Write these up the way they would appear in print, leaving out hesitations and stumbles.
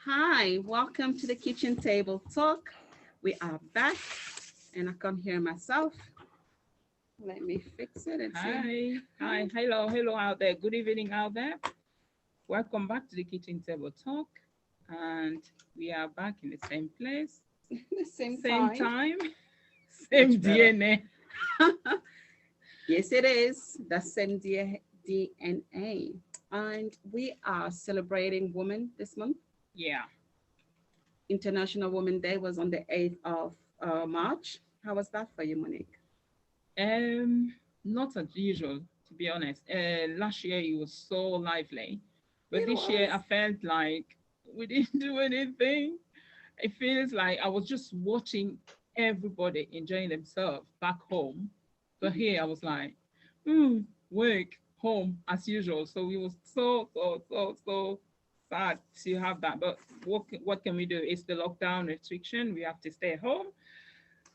Hi, welcome to the kitchen table talk. We are back, and I can't hear myself. Let me fix it and see. Hi, Hi. hello out there. Good evening out there. Welcome back to the Kitchen Table Talk. And we are back in the same place, The same same time. time, Much same better. DNA. Yes, it is. The same DNA. And we are celebrating Women this month. Yeah. International Women Day was on the 8th of March. How was that for you, Monique? Um, Not as usual, to be honest. Last year it was so lively, but It this year I was. felt like we didn't do anything. It feels like I was just watching everybody enjoying themselves back home. But here I was like, work, home as usual. So it was so sad to have that. But what can we do? It's the lockdown restriction. We have to stay at home.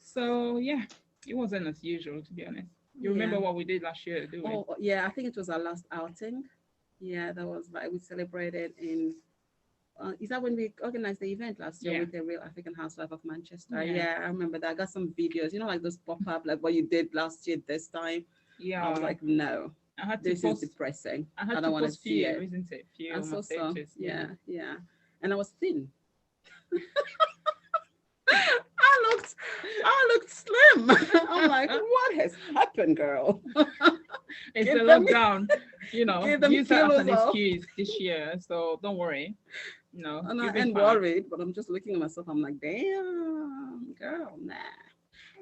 So yeah, it wasn't as usual to be honest. You Yeah. remember what we did last year, do we? Oh, yeah. I think it was our last outing. Yeah, that was like we celebrated in. Is that when we organized the event last year Yeah. with the Real African Housewife of Manchester? Yeah. Yeah, I remember that. I got some videos, like those pop up, like what you did last year, this time. I was Yeah. like, no, I had to this is post depressing. I I had to don't want to post see few, it. isn't it? Few I on my saw so. status. Yeah, Yeah. yeah. And I was thin. I looked slim. I'm like, what has happened, girl? It's the Give them, lockdown, give them use that as kilos an off. excuse this year. So don't worry. And I You'll be ain't fine. worried, but I'm just looking at myself. I'm like, damn, girl, nah.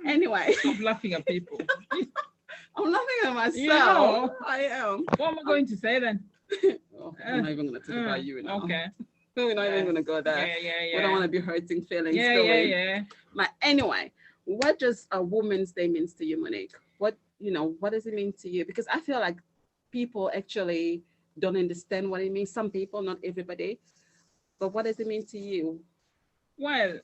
Anyway, Stop laughing at people. I'm laughing at You myself. know, I am. what am I I'm, going to say then? oh, we're Uh, not even going to talk about you now. okay. We're not even Uh, going to go there. We don't yeah. want to be hurting feelings, Yeah, do yeah, we? yeah. But anyway, what does a woman's day means to you, Monique? What does it mean to you? Because I feel like people actually don't understand what it means. Some people, not everybody. But what does it mean to you? Well,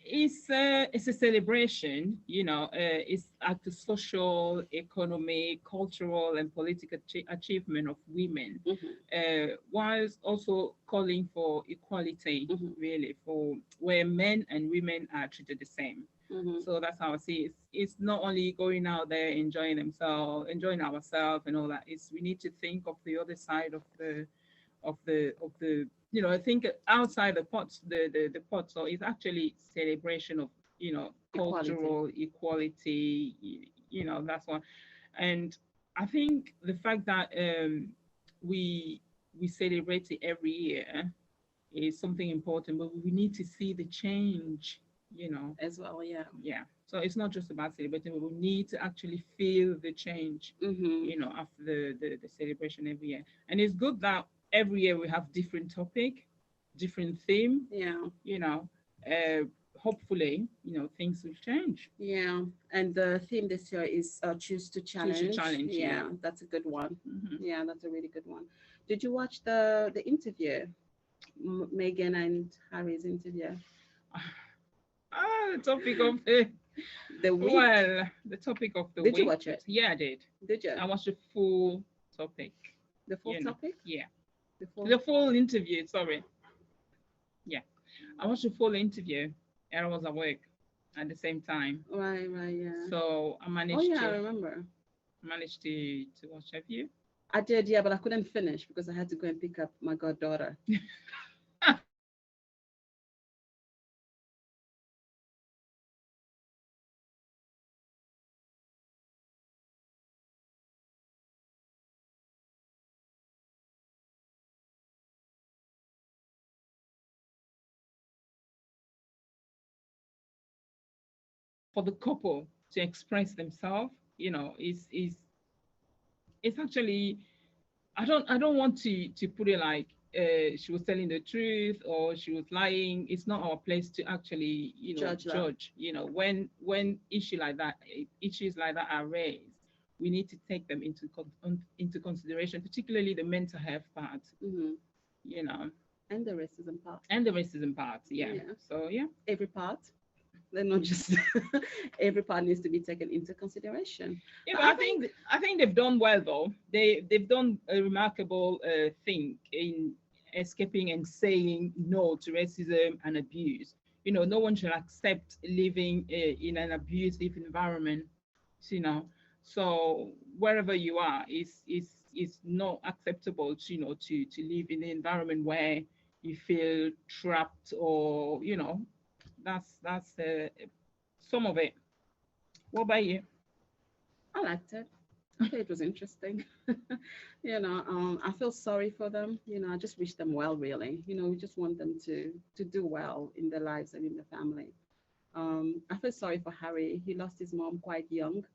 it's a celebration, it's at the social, economic, cultural, and political achievement of women, Hmm. whilst also calling for equality, Hmm. really, for where men and women are treated the same. Hmm. So that's how I see it. It's not only going out there enjoying themselves, enjoying ourselves, and all that. It's we need to think of the other side of the I think outside the pot, the pot, so it's actually celebration of Equality. cultural equality. That's one. And I think the fact that we we celebrate it every year is something important, but we need to see the change, you know As well, yeah. yeah. So it's not just about celebrating, but we need to actually feel the change, Hmm. after the celebration every year. And it's good that every year we have different topic, different theme, Yeah. you know. Uh, Hopefully, things will change. Yeah. And the theme this year is choose to Choose your challenge. challenge, yeah. Yeah, that's a good one. Hmm. Yeah, that's a really good one. Did you watch the interview, Megan and Harry's interview? The topic of the The week. well, the topic of the Did you week. watch it? Yeah, I did. Did you? I watched the full topic. The full topic? Yeah, The full. the full interview. Sorry. Yeah, I watched the full interview, and I was at work at the same time, Right, right, yeah. so I Oh managed yeah, I to remember. watch a few. I did, yeah, but I couldn't finish because I had to go and pick up my goddaughter. For the couple to express themselves, it's actually I don't want to put it like she was telling the truth or she was lying. It's not our place to actually Judge that. judge. When issues like that are raised, we need to take them into consideration, particularly the mental health part. Hmm. You know, And the racism part. and the racism part. Yeah. Yeah, So yeah. every part. They're not just every part needs to be taken into consideration. Yeah, But but I I think think I think they've done well though. They've done a remarkable thing in. escaping and saying no to racism and abuse. No one should accept living in an abusive environment, you know. So wherever you are, is not acceptable to, to live in an environment where you feel trapped, or that's some of it. What about you? I liked it. I thought it was interesting. I feel sorry for them. I just wish them well, really. We just want them to do well in their lives and in their family. I feel sorry for Harry. He lost his mom quite young,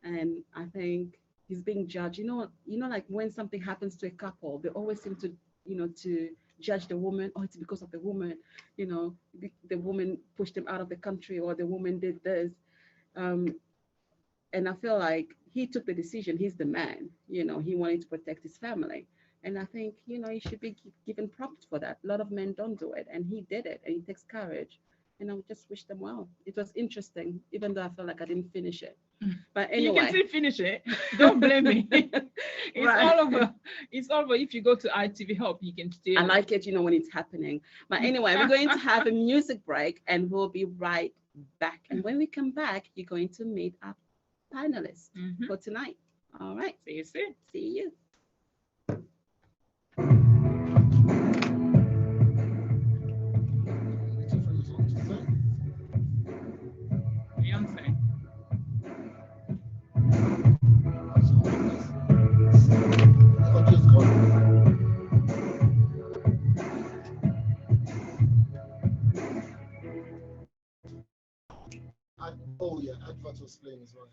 and I think he's being judged. Like when something happens to a couple, they always seem to judge the woman. Oh, it's because of the woman. The woman pushed him out of the country, or the woman did this. Um, and I feel like he took the decision. He's the man. He wanted to protect his family, and I think he should be given props for that. A lot of men don't do it, and he did it, and it takes courage. And I would just wish them well. It was interesting, even though I felt like I didn't finish it. But You can anyway, still finish it. Don't blame me. It's right. all over. It's all over. If you go to ITV Help, you can still. I like it, when it's happening. But anyway, we're going to have a music break, and we'll be right back. And when we come back, you're going to meet our panelists for tonight. All right. See you soon. See you. Beyonce. Oh yeah, advert was playing as well.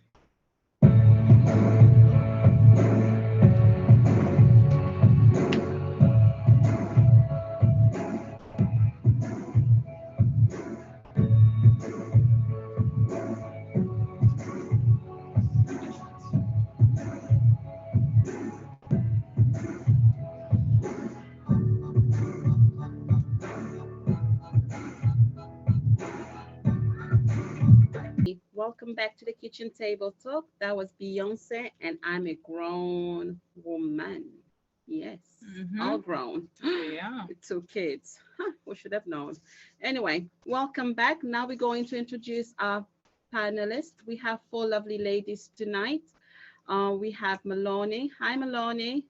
Welcome back to the kitchen table talk. That was Beyonce, and I'm a grown woman. Yes, all grown. Yeah. Two kids. Huh, we should have known. Anyway, welcome back. Now we're going to introduce our panelists. We have four lovely ladies tonight. We have Maloni. Hi, Maloni.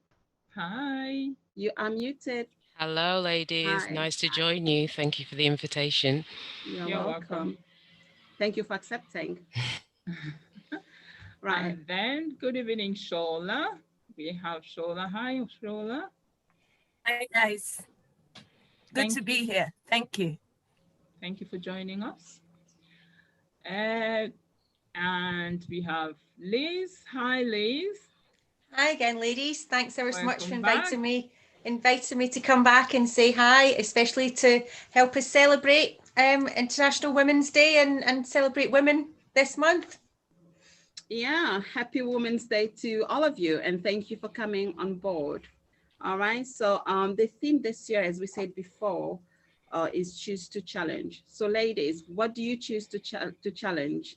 Hi. You are muted. Hello, ladies. Hi. Nice to join you. Thank you for the invitation. You're welcome. Thank you for accepting. Right. And then, good evening, Shola. We have Shola. Hi, Shola. Hi, guys. Good to be here. Thank you. Thank you for joining us. And we have Liz. Hi, Liz. Hi again, ladies. Thanks ever so much for Welcome inviting me to come back and say hi, especially to help us celebrate International Women's Day and celebrate women this month. Yeah, happy Women's Day to all of you, and thank you for coming on board. All right, so the theme this year, as we said before, is choose to challenge. So ladies, what do you choose to challenge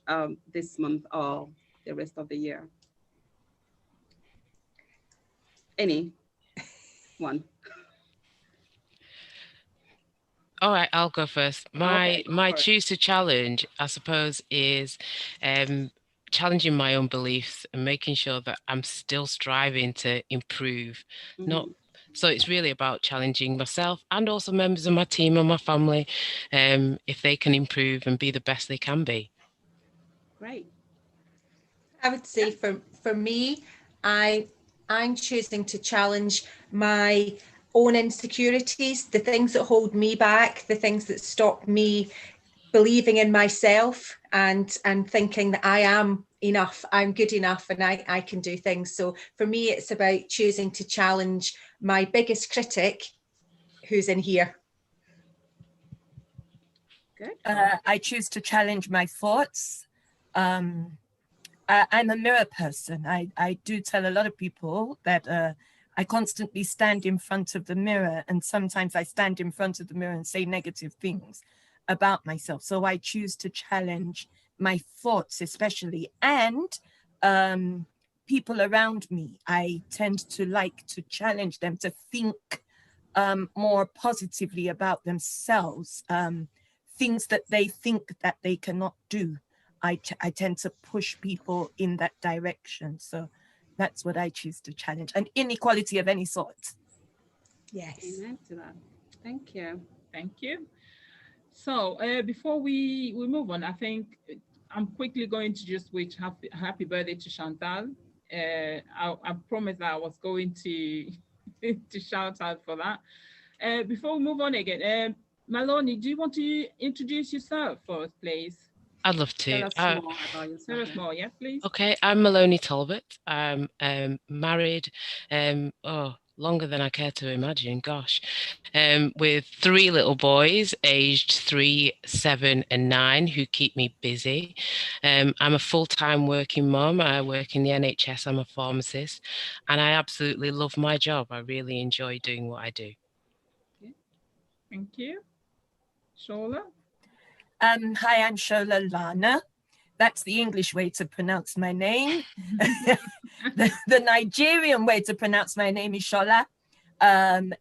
this month or the rest of the year? Any one? All right, I'll go first. My go first. choose to challenge, I suppose, is challenging my own beliefs and making sure that I'm still striving to improve. So it's really about challenging myself and also members of my team and my family, if they can improve and be the best they can be. Great. I would say for me, I'm choosing to challenge my own insecurities, the things that hold me back, the things that stop me believing in myself and thinking that I am enough, I'm good enough, and I can do things. So for me, it's about choosing to challenge my biggest critic, who's in here. Good. I choose to challenge my thoughts. I'm a mirror person. I do tell a lot of people that I constantly stand in front of the mirror, and sometimes I stand in front of the mirror and say negative things about myself. So I choose to challenge my thoughts, especially, and people around me. I tend to like to challenge them to think more positively about themselves, things that they think that they cannot do. I tend to push people in that direction. So that's what I choose to challenge, and inequality of any sort. Yes. Amen to that. Thank you. Thank you. So before we move on, I think I'm quickly going to just wish happy birthday to Chantal. I promised that I was going to to shout out for that. Before we move on again, Maloni, do you want to introduce yourself first, please? I'd love Tell to. us more about Tell yourself. us more, yeah, please. Okay, I'm Maloni Talbot. I'm married, longer than I care to imagine, gosh, with 3 little boys aged 3, 7, and 9 who keep me busy. I'm a full-time working mum. I work in the NHS. I'm a pharmacist, and I absolutely love my job. I really enjoy doing what I do. Thank you. Shola? Hi, I'm Shola Nala. That's the English way to pronounce my name. the Nigerian way to pronounce my name is Shola. And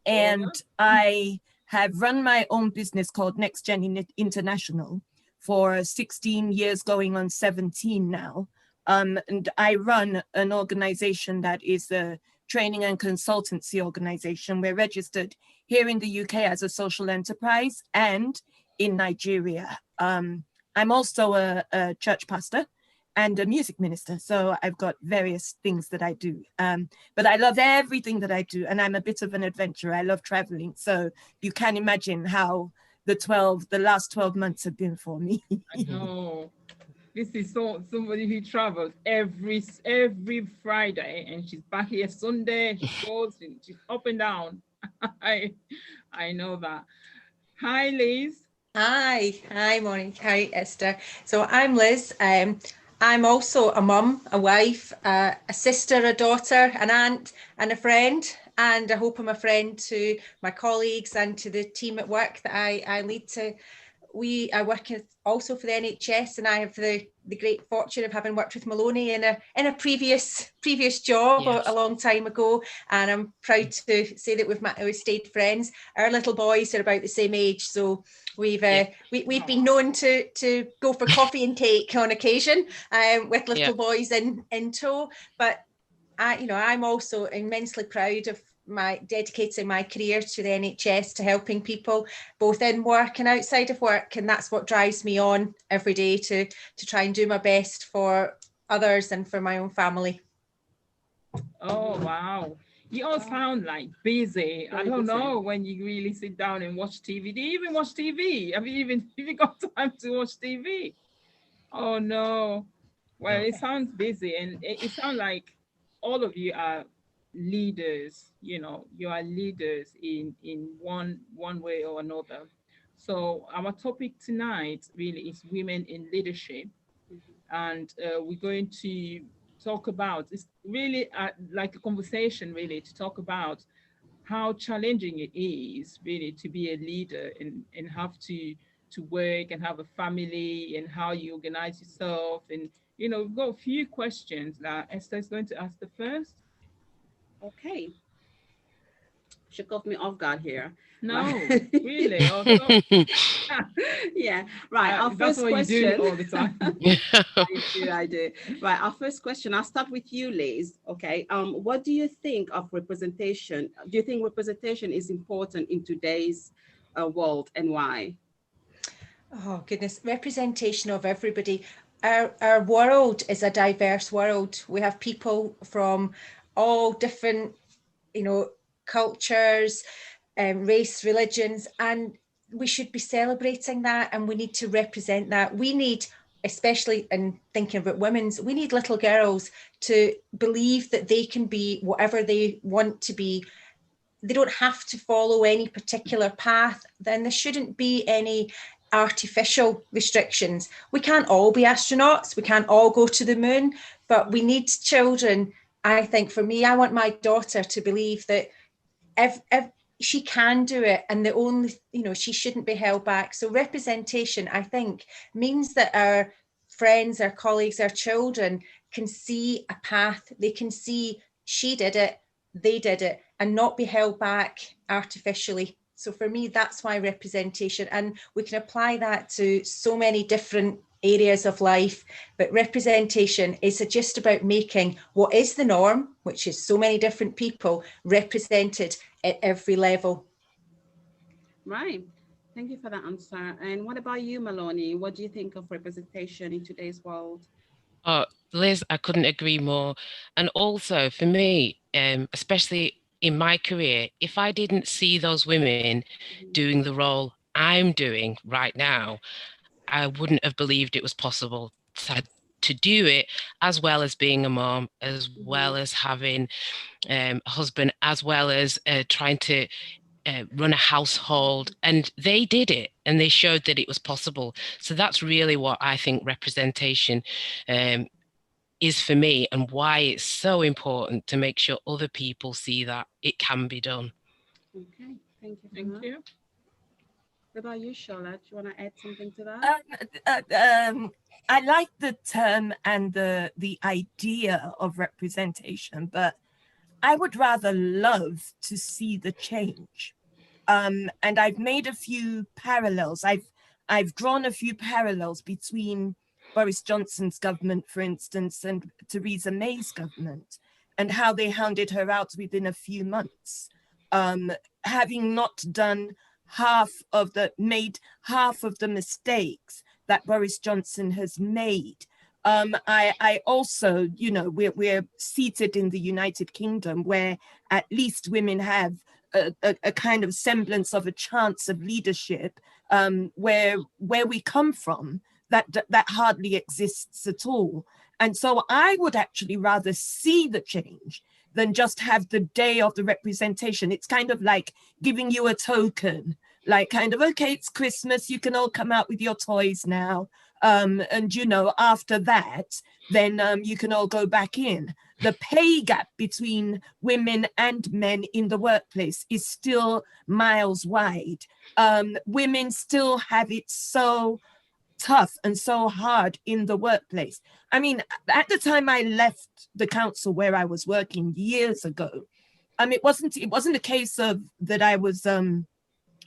I have run my own business called Next Gen International for 16 years, going on 17 now. And I run an organization that is a training and consultancy organization. We're registered here in the UK as a social enterprise and in Nigeria. I'm also a church pastor and a music minister. So I've got various things that I do. But I love everything that I do. And I'm a bit of an adventurer. I love traveling. So you can imagine how the last 12 months have been for me. I know. This is somebody who travels every Friday, and she's back here Sunday. She goes and she's up and down. I know that. Hi, Liz. Hi, Monique. Hi, Esther. So I'm Liz. I'm also a mum, a wife, a sister, a daughter, an aunt, and a friend. And I hope I'm a friend to my colleagues and to the team at work that I lead to. I work also for the NHS, and I have the great fortune of having worked with Maloni in a previous job. Yes. a long time ago, and I'm proud to say that we've stayed friends. Our little boys are about the same age, so we've been known to go for coffee and take on occasion, with little boys in tow. But I'm also immensely proud of dedicating my career to the NHS, to helping people both in work and outside of work, and that's what drives me on every day to try and do my best for others and for my own family. Oh wow, you all sound like busy. I don't know when you really sit down and watch TV. Do you even watch TV? Have you even got time to watch TV? Oh no. Well, it sounds busy, and it sounds like all of you are leaders. You are leaders in one way or another. So our topic tonight really is women in leadership, and we're going to talk about, it's really like a conversation really, to talk about how challenging it is really to be a leader and have to work and have a family, and how you organize yourself. And we've got a few questions that Esther is going to ask the first. Okay. She caught me off guard here. No, really? Also, yeah, right. Our that's first what question. you do all the time. I do. Right. Our first question. I'll start with you, Liz. Okay. What do you think of representation? Do you think representation is important in today's world, and why? Oh goodness, representation of everybody. Our world is a diverse world. We have people from all different, cultures, race, religions, and we should be celebrating that, and we need to represent that. We need, especially in thinking about women's, we need little girls to believe that they can be whatever they want to be. They don't have to follow any particular path. Then there shouldn't be any artificial restrictions. We can't all be astronauts. We can't all go to the moon, but we need children. I think for me, I want my daughter to believe that if she can do it, and the only, she shouldn't be held back. So representation, I think, means that our friends, our colleagues, our children can see a path. They can see she did it, they did it, and not be held back artificially. So for me, that's why representation, and we can apply that to so many different areas of life, but representation is just about making what is the norm, which is so many different people, represented at every level. Right. Thank you for that answer. And what about you, Maloney? What do you think of representation in today's world? Oh, Liz, I couldn't agree more. And also for me, especially in my career, if I didn't see those women doing the role I'm doing right now, I wouldn't have believed it was possible to do it, as well as being a mom, as well as having a husband, as well as trying to run a household. And they did it, and they showed that it was possible. So that's really what I think representation is for me, and why it's so important to make sure other people see that it can be done. Okay, thank you. Thank you. What about you, Shola? Do you want to add something to that? I like the term and the idea of representation, but I would rather love to see the change. And I've made a few parallels. I've drawn a few parallels between Boris Johnson's government, for instance, and Theresa May's government, and how they hounded her out within a few months, having not made half of the mistakes that Boris Johnson has made. I also, we're seated in the United Kingdom, where at least women have a kind of semblance of a chance of leadership, where we come from, that hardly exists at all. And so I would actually rather see the change than just have the day of the representation. It's kind of like giving you a token, like kind of, okay, it's Christmas, you can all come out with your toys now. And, after that, then you can all go back in. The pay gap between women and men in the workplace is still miles wide. Women still have it so tough and so hard in the workplace. I mean, at the time I left the council where I was working years ago, it wasn't a case of that I was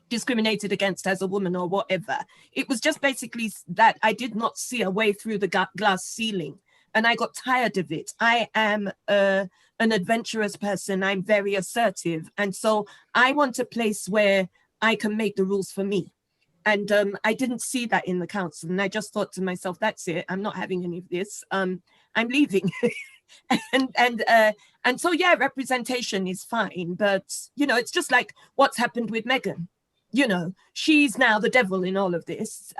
discriminated against as a woman or whatever. It was just basically that I did not see a way through the glass ceiling, and I got tired of it. I am an adventurous person. I'm very assertive, and so I want a place where I can make the rules for me. And I didn't see that in the council, and I just thought to myself, "That's it. I'm not having any of this. I'm leaving." and so yeah, representation is fine, but it's just like what's happened with Meghan. She's now the devil in all of this.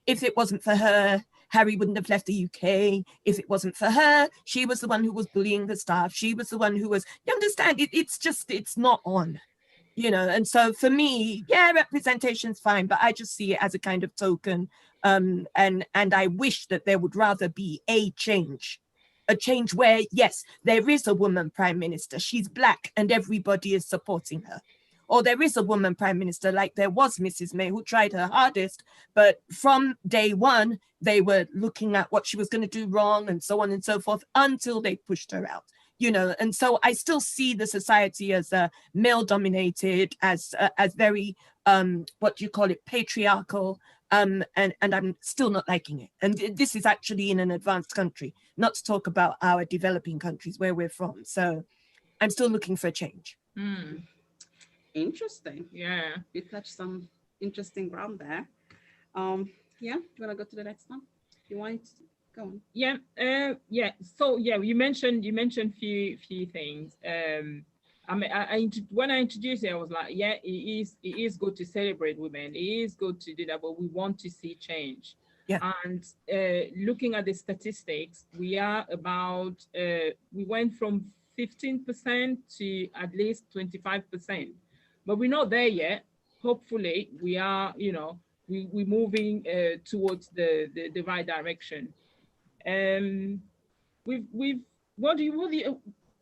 If it wasn't for her, Harry wouldn't have left the UK. If it wasn't for her, she was the one who was bullying the staff. She was the one who was, you understand, it's not on. And so for me, yeah, representation's fine, but I just see it as a kind of token. And I wish that there would rather be a change where, yes, there is a woman prime minister. She's Black and everybody is supporting her. Or there is a woman prime minister, like there was Mrs. May, who tried her hardest, but from day one, they were looking at what she was going to do wrong and so on and so forth until they pushed her out. And so I still see the society as male dominated, as very, patriarchal, and I'm still not liking it. And this is actually in an advanced country, not to talk about our developing countries where we're from. So I'm still looking for a change. Interesting. Yeah. You touched some interesting ground there. Yeah, do you want to go to the next one? You want to go on? Yeah. So yeah, you mentioned few things. When I introduced it, I was like, yeah, it is good to celebrate women. It is good to do that, but we want to see change. Yeah. And looking at the statistics, we are about we went from 15% to at least 25%, but we're not there yet. Hopefully, we are. We're moving towards the right direction.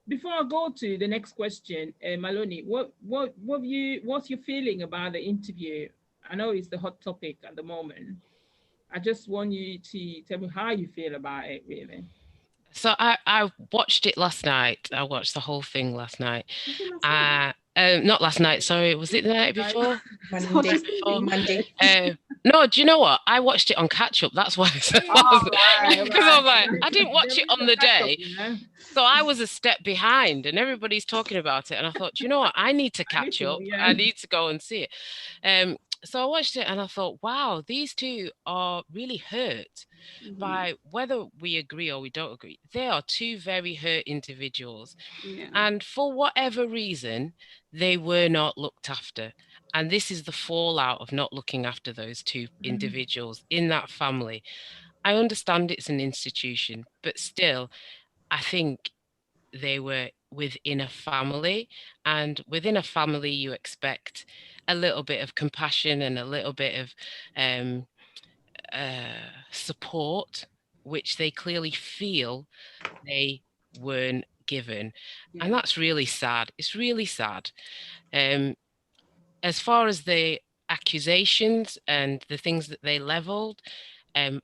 Before I go to the next question, Maloney, what's your feeling about the interview? I know it's the hot topic at the moment. I just want you to tell me how you feel about it, really. So I watched it last night. I watched the whole thing last night. Was it last night? Not last night, sorry. Was it the night Right. before? So Monday, she's Before? Monday. No, do you know what? I watched it on catch up. That's why. Because Oh, right, I was like, right. I didn't watch There it is on a the catch-up, day. you know. So I was a step behind and everybody's talking about it. And I thought, "Do you know what? I need to I need catch to, up. yeah. I need to go and see it." So I watched it and I thought, wow, these two are really hurt Mhm. by whether we agree or we don't agree. They are two very hurt individuals. Yeah. And for whatever reason, they were not looked after. And this is the fallout of not looking after those two individuals in that family. I understand it's an institution, but still, I think they were within a family. And within a family, you expect a little bit of compassion and a little bit of um, support, which they clearly feel they weren't given. Yeah. And that's really sad. It's really sad. Um, as far as the accusations and the things that they leveled,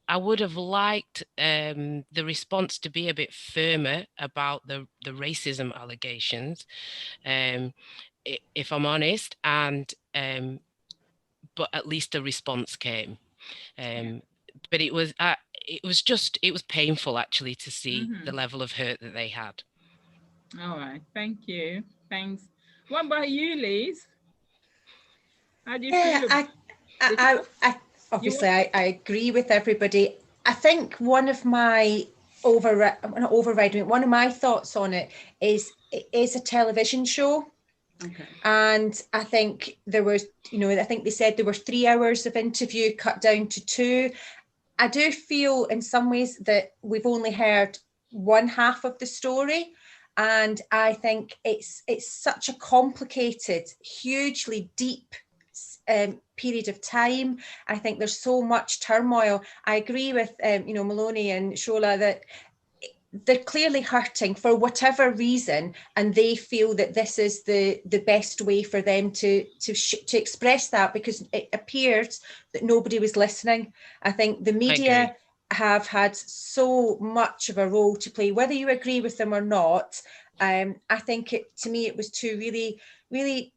I would have liked the response to be a bit firmer about the racism allegations, um, if I'm honest, and but at least a response came. Yeah. Um, but it was painful actually to see the level of hurt that they had. All right. Thank you. Thanks. What about you, Liz? How do you Yeah, feel about the I you obviously want? I agree with everybody. I think one of my not overriding, one of my thoughts on it is a television show. Okay. And I think there was, I think they said there were 3 hours of interview cut down to two. I do feel in some ways that we've only heard one half of the story. And I think it's such a complicated, hugely deep period of time. I think there's so much turmoil. I agree with Maloney and Shola that they're clearly hurting for whatever reason, and they feel that this is the best way for them to express that, because it appears that nobody was listening. I think the I agree. media have had so much of a role to play, whether you agree with them or not. I think to me it was two really, really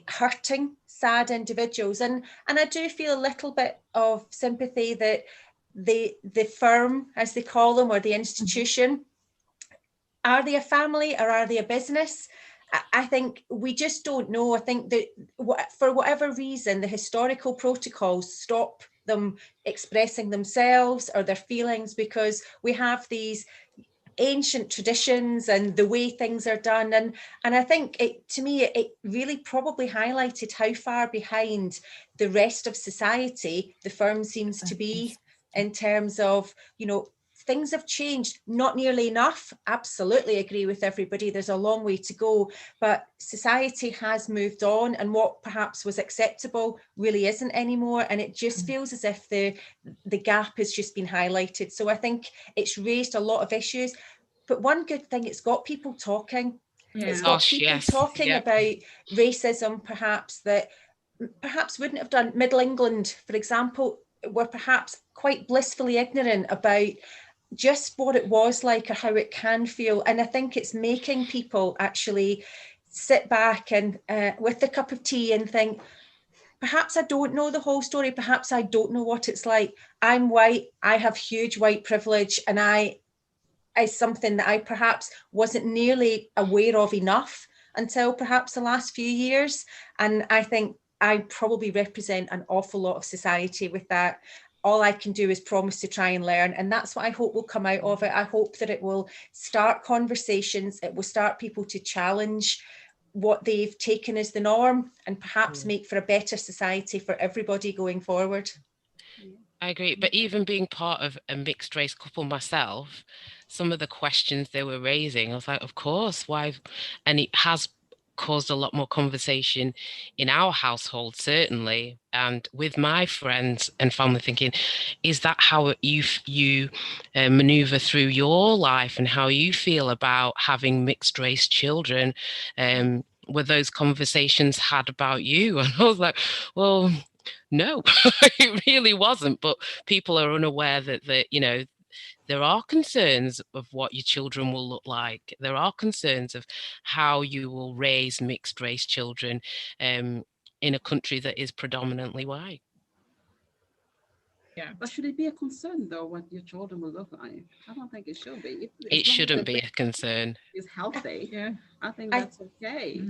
hurting, sad individuals, and I do feel a little bit of sympathy that the firm, as they call them, or the institution, are they a family or are they a business? I think we just don't know. I think that for whatever reason, the historical protocols stop them expressing themselves or their feelings, because we have these ancient traditions and the way things are done, and I think to me it really probably highlighted how far behind the rest of society the firm seems to be, in terms of things have changed, not nearly enough. Absolutely agree with everybody, there's a long way to go, but society has moved on, and what perhaps was acceptable really isn't anymore, and it just feels as if the gap has just been highlighted. So I think it's raised a lot of issues, but one good thing, it's got people talking. It's Yeah. got Gosh, people yes. talking Yep. about racism, perhaps, that perhaps wouldn't have done. Middle England, for example, were perhaps quite blissfully ignorant about just what it was like or how it can feel. And I think it's making people actually sit back and with a cup of tea and think, perhaps I don't know the whole story. Perhaps I don't know what it's like. I'm white. I have huge white privilege, and is something that I perhaps wasn't nearly aware of enough until perhaps the last few years. And I think I probably represent an awful lot of society with that. All I can do is promise to try and learn. And that's what I hope will come out of it. I hope that it will start conversations. It will start people to challenge what they've taken as the norm, and perhaps make for a better society for everybody going forward. I agree. But even being part of a mixed race couple myself, some of the questions they were raising, I was like, of course, why? And it has caused a lot more conversation in our household, certainly, and with my friends and family, thinking, is that how you maneuver through your life and how you feel about having mixed race children? Were those conversations had about you? And I was like, well, no, it really wasn't. But people are unaware that there are concerns of what your children will look like. There are concerns of how you will raise mixed race children in a country that is predominantly white. Yeah. But should it be a concern though, what your children will look like? I don't think it should be. It shouldn't be a concern. It's healthy. Yeah. I think that's okay.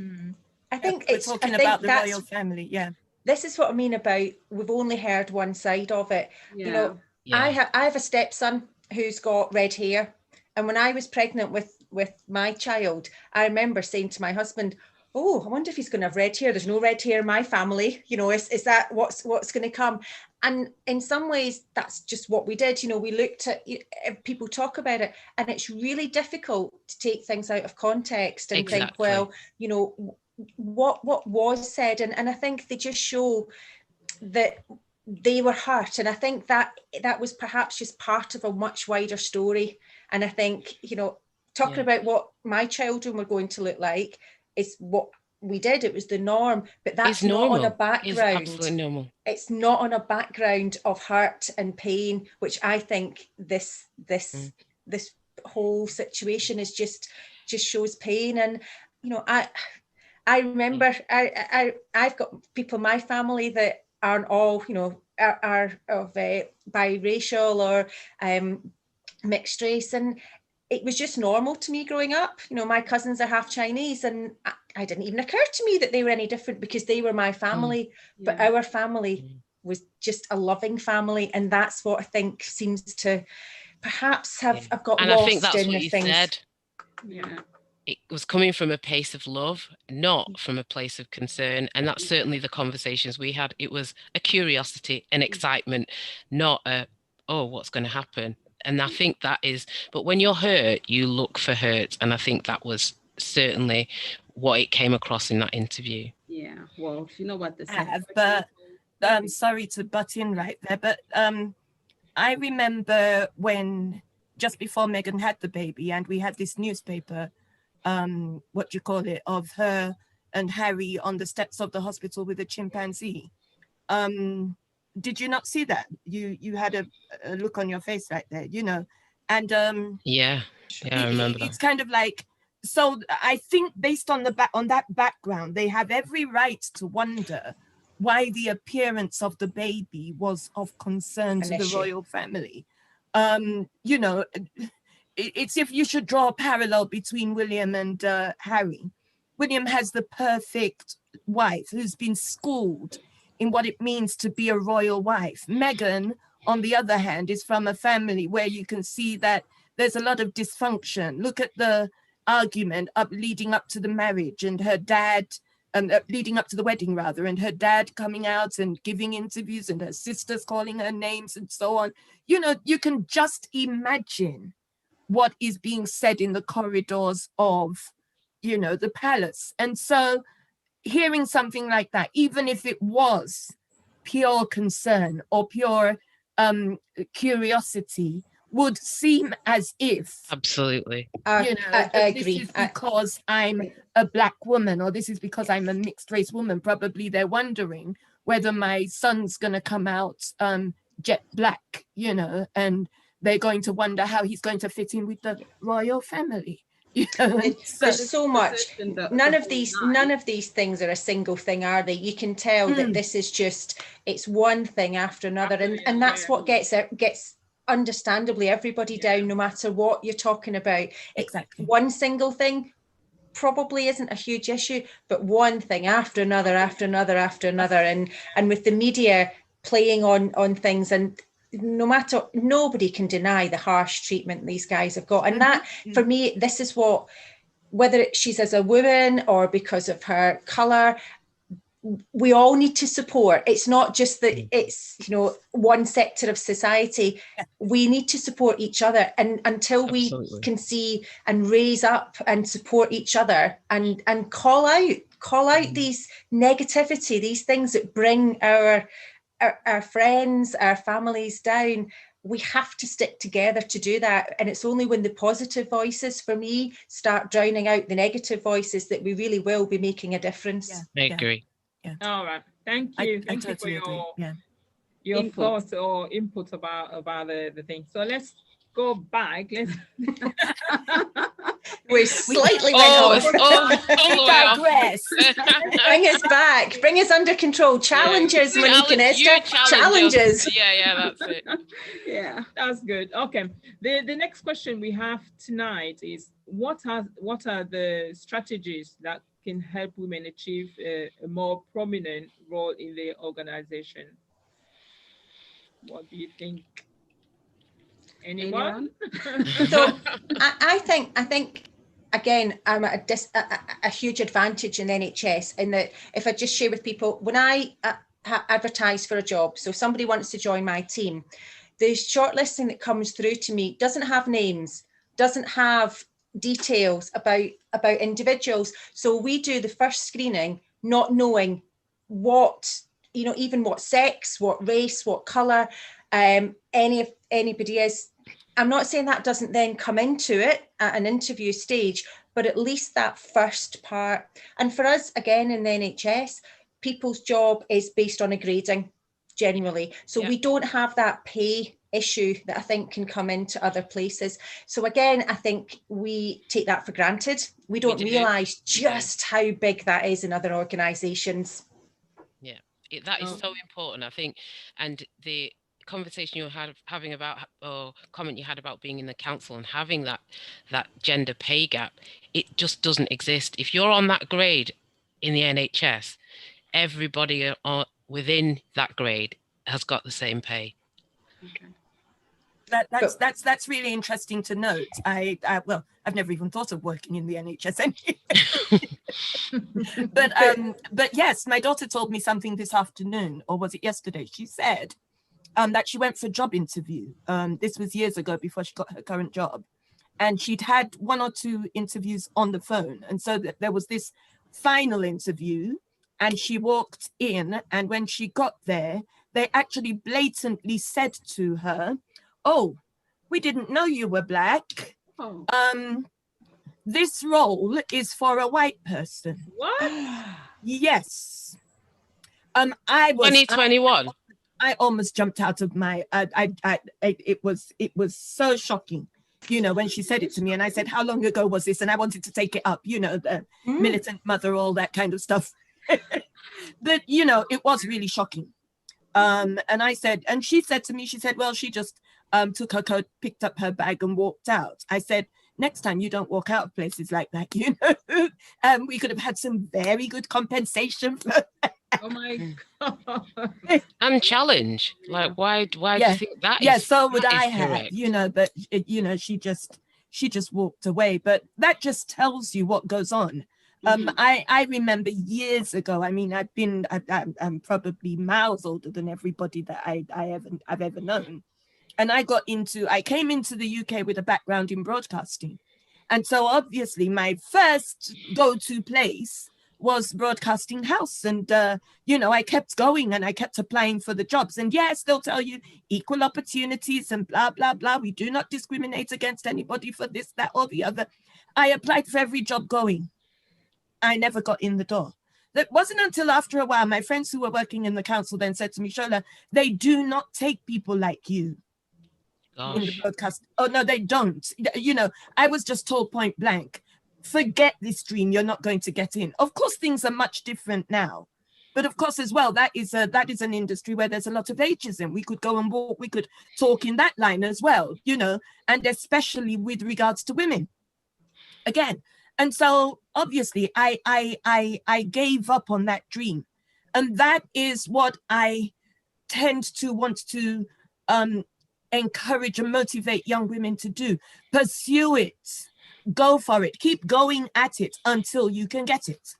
I think we're it's talking I think about the that's, royal family. Yeah. this is what I mean about we've only heard one side of it. Yeah. You know, Yeah. I have a stepson who's got red hair, and when I was pregnant with my child, I remember saying to my husband, "Oh, I wonder if he's going to have red hair. There's no red hair in my family. You know, is that what's going to come?" And in some ways, that's just what we did. You know, we looked at people talk about it, and it's really difficult to take things out of context and think, well, you know, what was said, and I think they just show that they were hurt, and I think that was perhaps just part of a much wider story. And I think, you know, talking about what my children were going to look like is what we did. It was the norm, but that's not on a background. It's absolutely normal. It's not on a background of hurt and pain, which I think this whole situation is just shows pain. And you know, I remember I've got people in my family that aren't all, you know, are of biracial or mixed race, and it was just normal to me growing up. You know, my cousins are half Chinese, and I didn't even occur to me that they were any different because they were my family. But our family was just a loving family, and that's what I think seems to perhaps have got and lost. I think that's in what the you things. said. Yeah. It was coming from a place of love, not from a place of concern. And that's certainly the conversations we had. It was a curiosity, an excitement, not a, oh, what's going to happen? And I think that is, but when you're hurt, you look for hurt. And I think that was certainly what it came across in that interview. Yeah. Well, you know what this is. But I'm sorry to butt in right there, but I remember when just before Meghan had the baby, and we had this newspaper, what do you call it, of her and Harry on the steps of the hospital with a chimpanzee. Did you not see that? You had a look on your face right there, you know, and yeah, I remember that. It's kind of like, so I think based on that background, they have every right to wonder why the appearance of the baby was of concern to the royal family. You know, it's if you should draw a parallel between William and Harry. William has the perfect wife who's been schooled in what it means to be a royal wife. Meghan, on the other hand, is from a family where you can see that there's a lot of dysfunction. Look at the argument leading up to the marriage, and her dad, leading up to the wedding rather, and her dad coming out and giving interviews, and her sisters calling her names and so on. You know, you can just imagine what is being said in the corridors of, you know, the palace. And so hearing something like that, even if it was pure concern or pure curiosity, would seem as if, absolutely, you know, this is because I'm a black woman, or this is because I'm a mixed race woman. Probably they're wondering whether my son's going to come out jet black, you know, and they're going to wonder how he's going to fit in with the royal family. You know? There's so much. None of these things are a single thing, are they? You can tell that this is just, it's one thing after another, and that's what gets understandably everybody down, no matter what you're talking about. Exactly. One single thing probably isn't a huge issue, but one thing after another, after another, after another, and with the media playing on things, and no matter, nobody can deny the harsh treatment these guys have got. And that, for me, this is what, whether she's as a woman or because of her colour, we all need to support. It's not just that it's, you know, one sector of society. We need to support each other, and until we can see and raise up and support each other and call out these negativity, these things that bring our friends, our families down, we have to stick together to do that. And it's only when the positive voices, for me, start drowning out the negative voices that we really will be making a difference. I agree. Yeah. All right. Thank you. Thank you for your thoughts or input about the thing. So let's go back. We slightly went off. We digress. Bring us back. Bring us under control. Challenges, Monique and Esther. Challenges. Yeah, that's it. Yeah. That's good. Okay. The next question we have tonight is what are the strategies that can help women achieve a more prominent role in the organization? What do you think? Anyone? So I think again, I'm at a huge advantage in the NHS in that if I just share with people, when I advertise for a job, so somebody wants to join my team, the shortlisting that comes through to me doesn't have names, doesn't have details about individuals. So we do the first screening not knowing what, even what sex, what race, what colour anybody is. I'm not saying that doesn't then come into it at an interview stage, but at least that first part. And for us, again, in the NHS, people's job is based on a grading generally. So we don't have that pay issue that I think can come into other places. So again, I think we take that for granted. We don't realise just how big that is in other organisations. Yeah, that is so important, I think. And the conversation you were having about, or comment you had about being in the council and having that gender pay gap, it just doesn't exist. If you're on that grade in the NHS, everybody within that grade has got the same pay. Okay. That's really interesting to note. Well, I've never even thought of working in the NHS anyway. But yes, my daughter told me something this afternoon, or was it yesterday? She said that she went for a job interview. This was years ago before she got her current job. And she'd had 1 or 2 interviews on the phone. And so there was this final interview and she walked in. And when she got there, they actually blatantly said to her, "Oh, we didn't know you were black. This role is for a white person." What? Yes. I was 2021. I almost jumped out of my. It was so shocking, when she said it to me, and I said, "How long ago was this?" And I wanted to take it up, the militant mother, all that kind of stuff. But it was really shocking. And I said, and she said to me, she said, "Well, she just took her coat, picked up her bag, and walked out." I said, "Next time you don't walk out of places like that, we could have had some very good compensation for that." Oh my God. And challenge. Like, why do you think that is? Yeah, so would I correct? have, but she just walked away. But that just tells you what goes on. I remember years ago, I'm probably miles older than everybody that I've ever known. And I came into the UK with a background in broadcasting. And so obviously my first go-to place was Broadcasting House. And, I kept going and I kept applying for the jobs. And yes, they'll tell you equal opportunities and blah, blah, blah. We do not discriminate against anybody for this, that, or the other. I applied for every job going. I never got in the door. It wasn't until after a while, my friends who were working in the council then said to me, "Shola, they do not take people like you." Gosh. In the broadcast. Oh, no, they don't. I was just told point blank, forget this dream, you're not going to get in. Of course, things are much different now. But of course, as well, that is an industry where there's a lot of ageism. We could go and walk, we could talk in that line as well, and especially with regards to women. Again. And so obviously I gave up on that dream. And that is what I tend to want to encourage and motivate young women to do. Pursue it. Go for it. Keep going at it until you can get it.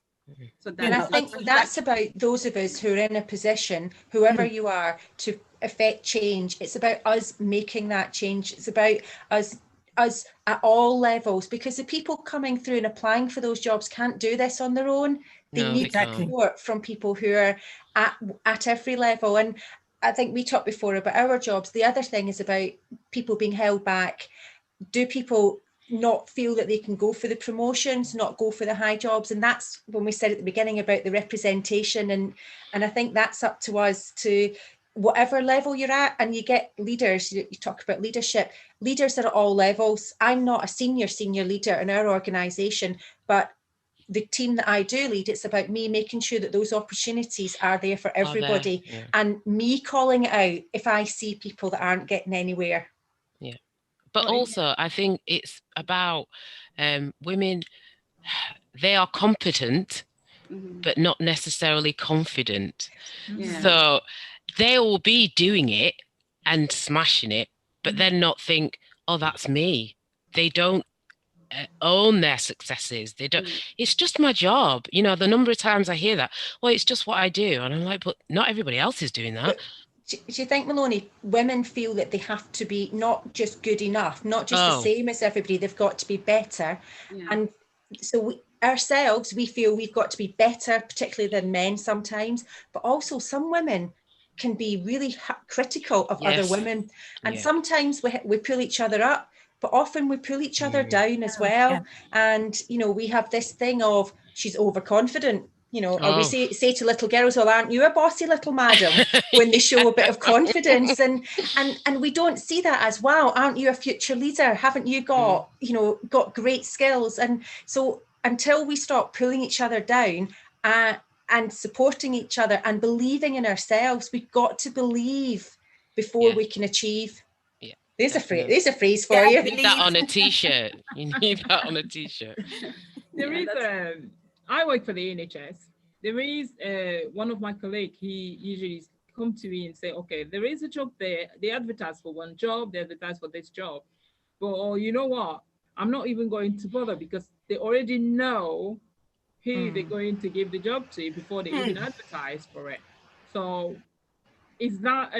So and I think that's about those of us who are in a position, whoever you are, to affect change. It's about us making that change. It's about us at all levels, because the people coming through and applying for those jobs can't do this on their own. They need support from people who are at every level. And I think we talked before about our jobs. The other thing is about people being held back. Do people not feel that they can go for the promotions, not go for the high jobs? And that's when we said at the beginning about the representation. And I think that's up to us to whatever level you're at, and you get leaders, you talk about leadership, leaders are at all levels. I'm not a senior leader in our organisation, but the team that I do lead, it's about me making sure that those opportunities are there for everybody, and me calling it out if I see people that aren't getting anywhere. Yeah. But also, I think it's about women, they are competent, but not necessarily confident. Yeah. So they will be doing it and smashing it, but then not think, oh, that's me. They don't own their successes. They don't. It's just my job. You know, the number of times I hear that, well, it's just what I do. And I'm like, but not everybody else is doing that. Do you think, Maloni, women feel that they have to be not just good enough, not just the same as everybody, they've got to be better. And so ourselves, we feel we've got to be better, particularly than men sometimes, but also some women can be really critical of other women. And sometimes we pull each other up, but often we pull each other down as well. And, you know, we have this thing of she's overconfident, you know, or we say to little girls, well, aren't you a bossy little madam, when they show a bit of confidence. And we don't see that as, wow, aren't you a future leader? Haven't you got, you know, got great skills? And so until we stop pulling each other down and supporting each other and believing in ourselves, we've got to believe before we can achieve. There's a phrase for you. You need that on a t-shirt. You need that on a t-shirt. There is I work for the NHS. There is one of my colleagues, he usually come to me and say, okay, there is a job there. They advertise for one job, they advertise for this job. But you know what? I'm not even going to bother because they already know who they're going to give the job to before they even advertise for it. So is that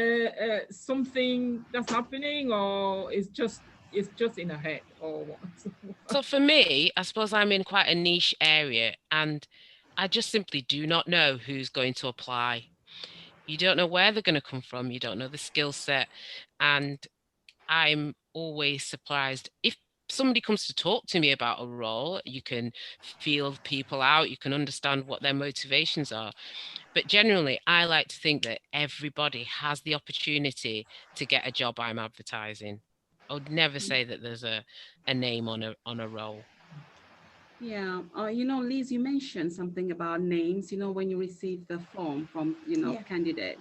something that's happening, or it's just in her head, or what? So for me, I suppose I'm in quite a niche area, and I just simply do not know who's going to apply. You don't know where they're going to come from. You don't know the skill set. And I'm always surprised. If somebody comes to talk to me about a role, you can feel people out, you can understand what their motivations are. But generally, I like to think that everybody has the opportunity to get a job I'm advertising. I would never say that there's a name on a role. Yeah, you know, Liz, you mentioned something about names, you know, when you receive the form from, you know, candidate.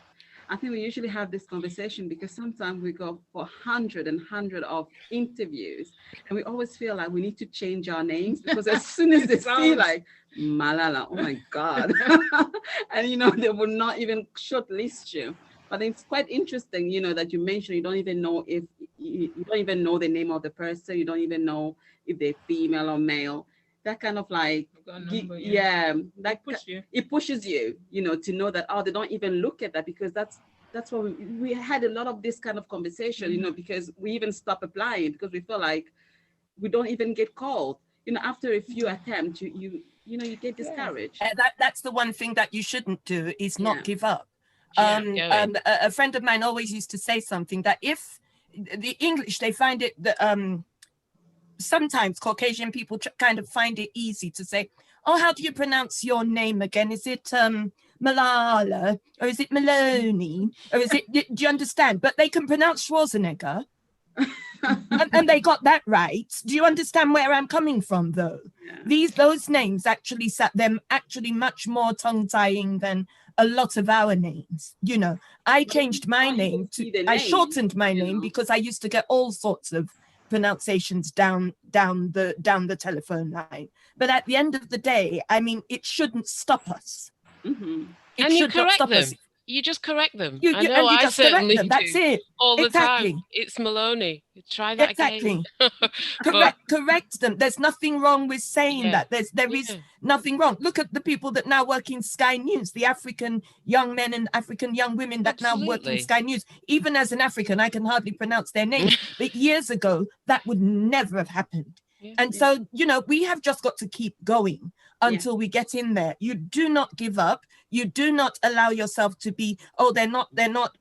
I think we usually have this conversation because sometimes we go for hundred of interviews, and we always feel like we need to change our names because as soon as they see like Malala, oh my God, and you know, they will not even shortlist you. But it's quite interesting, you know, that you mentioned you don't even know if you don't even know the name of the person, you don't even know if they're female or male. That kind of like, it pushes you, you know, to know that, they don't even look at that, because that's what we had a lot of this kind of conversation, you know, because we even stop applying because we feel like we don't even get called, you know, after a few attempts, you get discouraged. That's the one thing that you shouldn't do, is not give up. A friend of mine always used to say something, that if the English, they find it that sometimes Caucasian people kind of find it easy to say, oh, how do you pronounce your name again? Is it Malala, or is it Maloney, or is it, do you understand? But they can pronounce Schwarzenegger, and they got that right. Do you understand where I'm coming from, though? Those names actually actually much more tongue-tying than a lot of our names. You know, I changed my name I shortened my name because I used to get all sorts of pronunciations down the telephone line. But at the end of the day, I mean, it shouldn't stop us. And you correct them. You just correct them. I know, I certainly do. That's it. All the time. It's Maloney. Try that again. Correct them. There's nothing wrong with saying that. There is nothing wrong. Look at the people that now work in Sky News, the African young men and African young women that now work in Sky News. Even as an African, I can hardly pronounce their names. But years ago, that would never have happened. So, you know, we have just got to keep going until we get in there. You do not give up. You do not allow yourself to be, they're not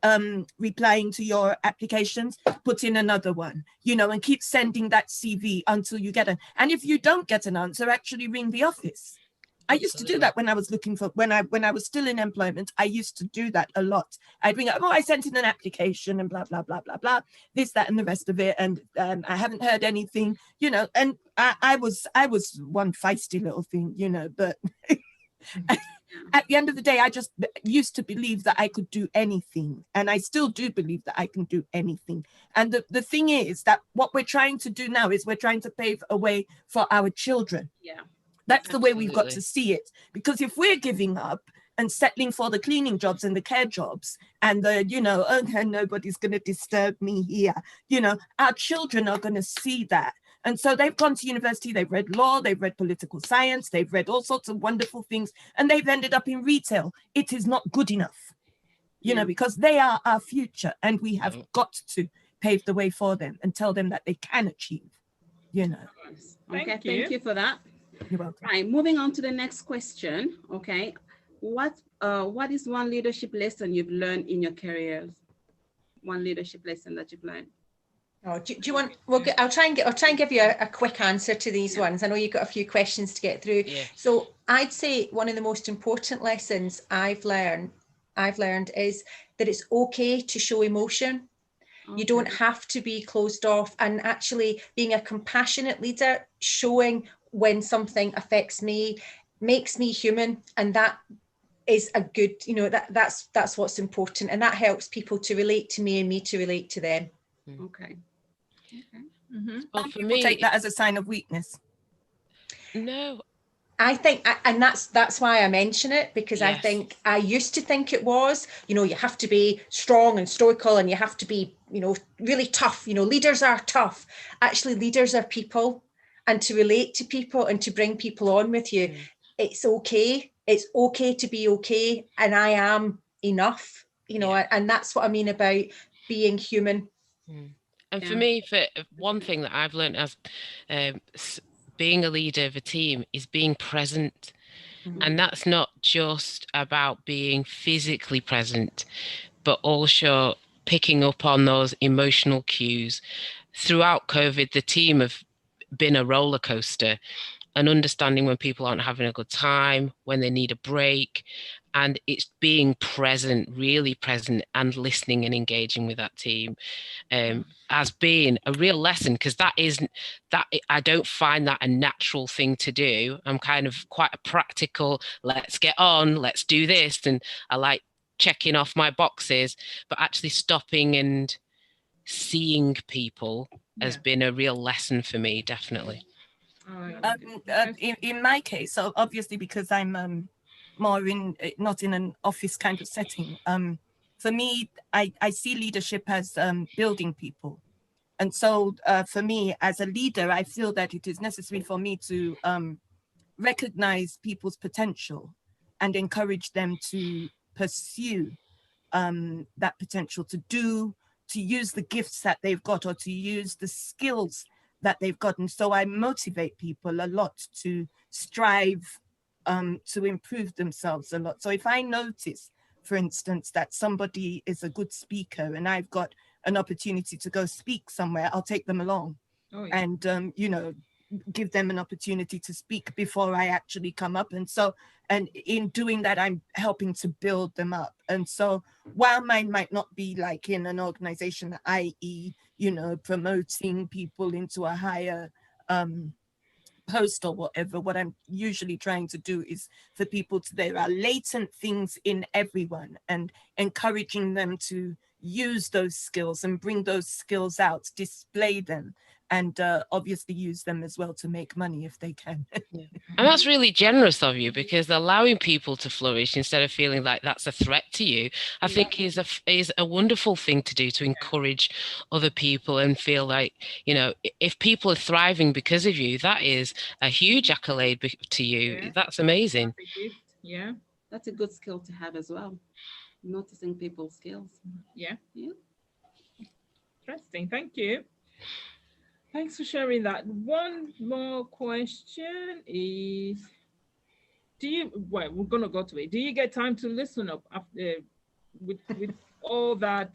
replying to your applications. Put in another one, you know, and keep sending that CV until you get it. And if you don't get an answer, actually ring the office. I used to do that when I was looking for, when I was still in employment, I used to do that a lot. I'd bring up, oh, I sent in an application and blah, blah, blah, blah, blah, this, that, and the rest of it. And I haven't heard anything, you know, and I was one feisty little thing, you know, but at the end of the day, I just used to believe that I could do anything. And I still do believe that I can do anything. And the thing is that what we're trying to do now is we're trying to pave a way for our children. Yeah. That's the way Absolutely. we've got to see it. Because if we're giving up and settling for the cleaning jobs and the care jobs and the, you know, okay, nobody's going to disturb me here, you know, our children are going to see that. And so they've gone to university, they've read law, they've read political science, they've read all sorts of wonderful things, and they've ended up in retail. It is not good enough, you know, because they are our future and we have got to pave the way for them and tell them that they can achieve, you know. Okay, thank you for that. You're welcome. Right, moving on to the next question. Okay, what is one leadership lesson you've learned in your careers? One leadership lesson that you've learned. Oh, do you want? I'll try and give you a quick answer to these ones. I know you've got a few questions to get through. Yeah. So I'd say one of the most important lessons I've learned is that it's okay to show emotion. Okay. You don't have to be closed off, and actually being a compassionate leader, showing when something affects me, makes me human, and that is a good, you know, that's what's important, and that helps people to relate to me and me to relate to them. Okay. Mm-hmm. Well, for People me, take that as a sign of weakness. No. I think, and that's why I mention it, because Yes. I think I used to think it was, you know, you have to be strong and stoical and you have to be, you know, really tough. You know, leaders are tough. Actually, leaders are people, and to relate to people and to bring people on with you, it's okay. It's okay to be okay. And I am enough, you know, and that's what I mean about being human. And for me, for one thing that I've learned as being a leader of a team is being present. And that's not just about being physically present, but also picking up on those emotional cues. Throughout COVID, the team have been a roller coaster, and understanding when people aren't having a good time, when they need a break. And it's being present, really present, and listening and engaging with that team has been a real lesson, because I don't find that a natural thing to do. I'm kind of quite a practical, let's get on, let's do this. And I like checking off my boxes, but actually stopping and seeing people has been a real lesson for me, definitely. In my case, so obviously because I'm more in, not in an office kind of setting, for me, I see leadership as building people. And so for me as a leader, I feel that it is necessary for me to recognize people's potential and encourage them to pursue that potential, to use the gifts that they've got, or to use the skills that they've gotten. So I motivate people a lot to strive to improve themselves a lot. So if I notice, for instance, that somebody is a good speaker and I've got an opportunity to go speak somewhere, I'll take them along and, you know, give them an opportunity to speak before I actually come up. And so, and in doing that, I'm helping to build them up. And so while mine might not be like in an organization, i.e., you know, promoting people into a higher post or whatever, what I'm usually trying to do is for people to, there are latent things in everyone, and encouraging them to use those skills and bring those skills out, display them, and obviously use them as well to make money if they can. And that's really generous of you, because allowing people to flourish instead of feeling like that's a threat to you, I think is a wonderful thing to do, to encourage other people and feel like, you know, if people are thriving because of you, that is a huge accolade to you. That's amazing. Yeah. That's a good skill to have as well. Noticing people's skills. Yeah. Interesting. Thank you. Thanks for sharing that. One more question is, we're going to go to it. Do you get time to listen up after, with all that,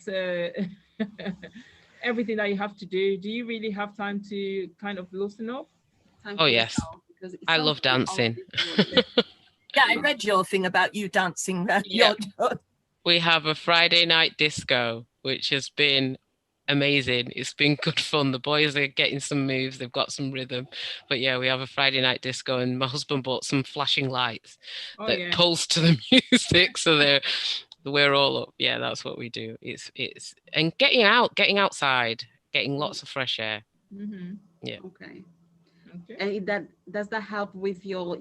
everything that you have to do? Do you really have time to kind of loosen up? Oh, yes. I love dancing. Yeah, I read your thing about you dancing. Yeah. We have a Friday night disco, which has been amazing. It's been good fun. The boys are getting some moves. They've got some rhythm. But yeah, we have a Friday night disco, and my husband bought some flashing lights that pulse to the music. So we're all up. Yeah, that's what we do. It's and getting outside, getting lots of fresh air. Mm-hmm. Yeah. Okay. And does that help with your,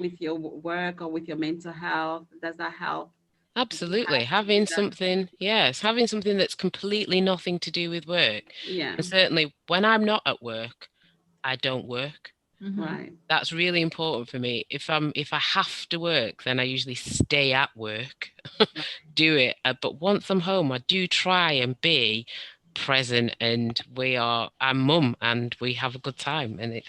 with your work or with your mental health? Does that help? Absolutely. Having something that's completely nothing to do with work. Yeah. And certainly when I'm not at work, I don't work. Mm-hmm. Right. That's really important for me. If I have to work, then I usually stay at work, do it. But once I'm home, I do try and be present, and I'm mum, and we have a good time. And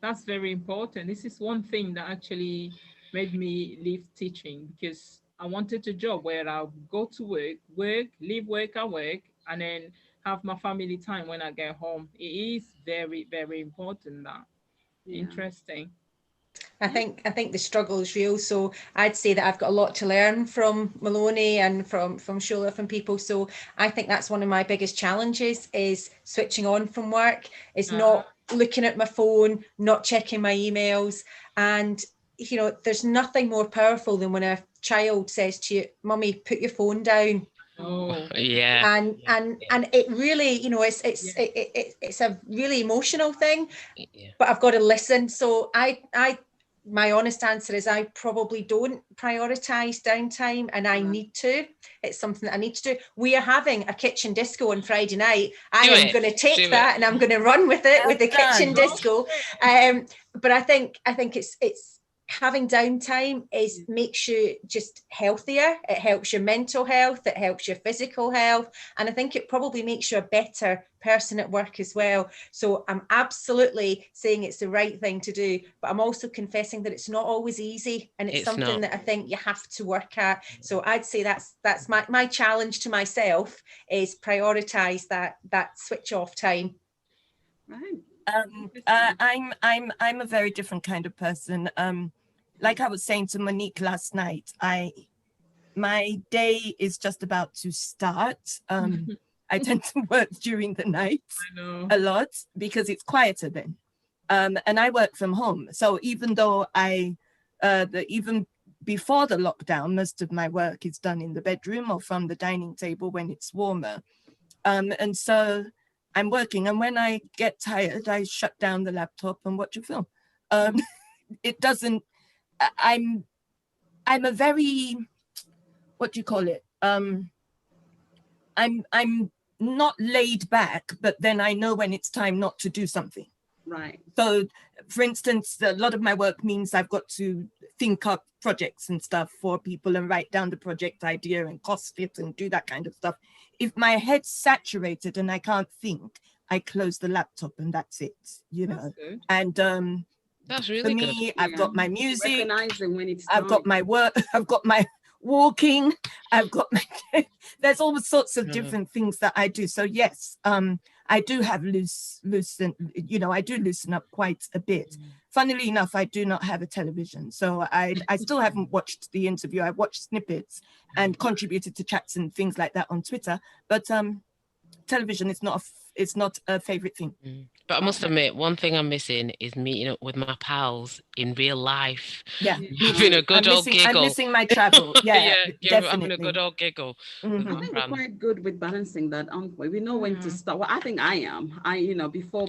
that's very important. This is one thing that actually made me leave teaching, because I wanted a job where I'll go to work, leave work at work, and then have my family time when I get home. It is very, very important that. Yeah. Interesting. I think the struggle is real. So I'd say that I've got a lot to learn from Maloni and from Shola, from people. So I think that's one of my biggest challenges, is switching on from work, is not looking at my phone, not checking my emails. And, there's nothing more powerful than when a child says to you, "Mummy, put your phone down." Oh, yeah. And it really, it's a really emotional thing, but I've got to listen. So my honest answer is I probably don't prioritize downtime, and I need to. It's something that I need to do. We are having a kitchen disco on Friday night. I am going to take that and I'm going to run with it, with the kitchen disco. But I think it's having downtime makes you just healthier. It helps your mental health, it helps your physical health, and I think it probably makes you a better person at work as well. So I'm absolutely saying it's the right thing to do, but I'm also confessing that it's not always easy, and it's something that I think you have to work at. So I'd say that's my challenge to myself, is prioritize that switch off time. Right. I'm a very different kind of person. Like I was saying to Monique last night, my day is just about to start. I tend to work during the night a lot because it's quieter then. And I work from home. So even though even before the lockdown, most of my work is done in the bedroom or from the dining table when it's warmer. And so I'm working, and when I get tired, I shut down the laptop and watch a film. It doesn't, I'm a very, what do you call it? I'm not laid back, but then I know when it's time not to do something. Right. So, for instance, a lot of my work means I've got to think up projects and stuff for people and write down the project idea and cost it and do that kind of stuff. If my head's saturated and I can't think, I close the laptop and that's it, And that's really for me, good. I've got my music, recognizing when it's I've got my work, I've got my walking, I've got my there's all sorts of different things that I do. So yes, I do have I do loosen up quite a bit. Funnily enough, I do not have a television, so I still haven't watched the interview. I've watched snippets and contributed to chats and things like that on Twitter, but television is not a favorite thing. But I must admit, one thing I'm missing is meeting up with my pals in real life. Yeah, having a good old giggle. I'm missing my travel. Yeah, definitely. Having a good old giggle. I think we're quite good with balancing that, aren't we? We know when to stop. Well, I think I am. Before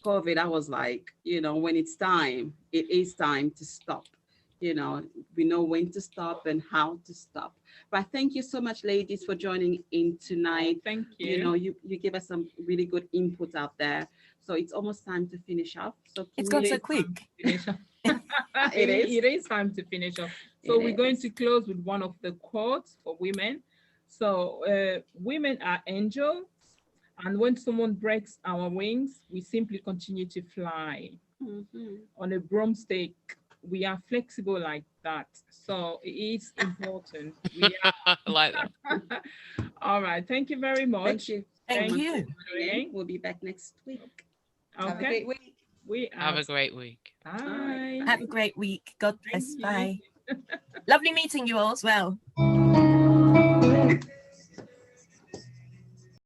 COVID, I was like, when it's time, it is time to stop. We know when to stop and how to stop. But thank you so much, ladies, for joining in tonight. Thank you. You gave us some really good input out there. So it's almost time to finish off. So it's gone so quick. It is time to finish off. So we're going to close with one of the quotes for women. So women are angels, and when someone breaks our wings, we simply continue to fly. On a broomstick, we are flexible like that. So it is important. We are like that. All right. Thank you very much. Thank you. Thank you. We'll be back next week. Okay. Have a great week. We Have a out. great week. Bye. Have a great week. God bless. Thank you. Bye. Lovely meeting you all as well.